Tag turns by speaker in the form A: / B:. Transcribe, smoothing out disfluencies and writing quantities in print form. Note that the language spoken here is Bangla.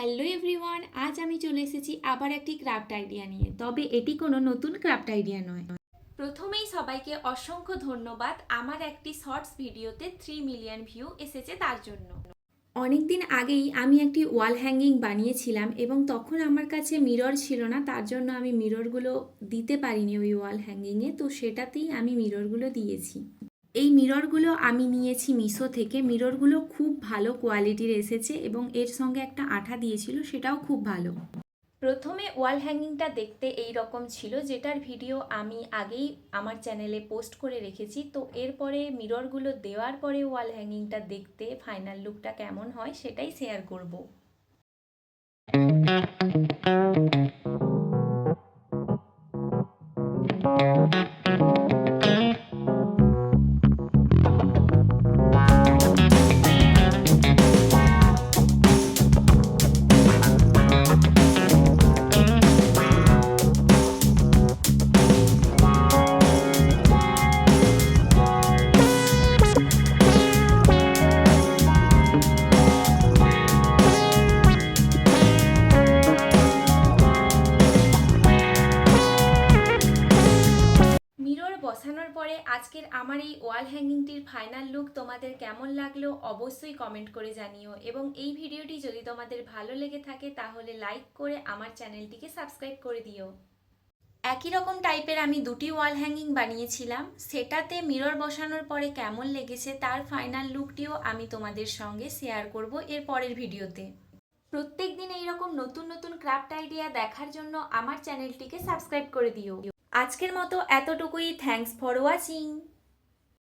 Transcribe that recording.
A: হ্যালো এভরিওয়ান, আজ আমি চলে এসেছি আবার একটি ক্রাফট আইডিয়া নিয়ে। তবে এটি কোনো নতুন ক্রাফট আইডিয়া নয়। প্রথমেই সবাইকে অসংখ্য ধন্যবাদ আমার একটি শর্টস ভিডিওতে 3 মিলিয়ন ভিউ এসেছে তার জন্য। অনেক দিন আগেই আমি একটি ওয়াল হ্যাঙ্গিং বানিয়েছিলাম এবং তখন আমার কাছে মিরর ছিল না, তার জন্য আমি মিররগুলো দিতে পারিনি ওই ওয়াল হ্যাঙ্গিংয়ে। তো সেটাতেই আমি মিররগুলো দিয়েছি। এই মিররগুলো আমি নিয়েছি মিশো থেকে। মিররগুলো খুব ভালো কোয়ালিটির এসেছে এবং এর সঙ্গে একটা আঠা দিয়েছিল, সেটাও খুব ভালো। প্রথমে ওয়াল হ্যাঙ্গিংটা দেখতে এই রকম ছিল, যেটার ভিডিও আমি আগেই আমার চ্যানেলে পোস্ট করে রেখেছি। তো এরপরে মিররগুলো দেওয়ার পরে ওয়াল হ্যাঙ্গিংটা দেখতে ফাইনাল লুকটা কেমন হয় সেটাই শেয়ার করব। মিরর বসানোর পরে আজকের আমার এই ওয়াল হ্যাঙ্গিংটির ফাইনাল লুক তোমাদের কেমন লাগলো অবশ্যই কমেন্ট করে জানিও, এবং এই ভিডিওটি যদি তোমাদের ভালো লেগে থাকে তাহলে লাইক করে আমার চ্যানেলটিকে সাবস্ক্রাইব করে দিও। একই রকম টাইপের আমি দুটি ওয়াল হ্যাঙ্গিং বানিয়েছিলাম, সেটাতে মিরর বসানোর পরে কেমন লেগেছে তার ফাইনাল লুকটিও আমি তোমাদের সঙ্গে শেয়ার করব এর পরের ভিডিওতে। প্রত্যেক দিন এইরকম নতুন নতুন ক্রাফট আইডিয়া দেখার জন্য আমার চ্যানেলটিকে সাবস্ক্রাইব করে দিও। আজকের মতো এতটুকুই। Thanks for watching.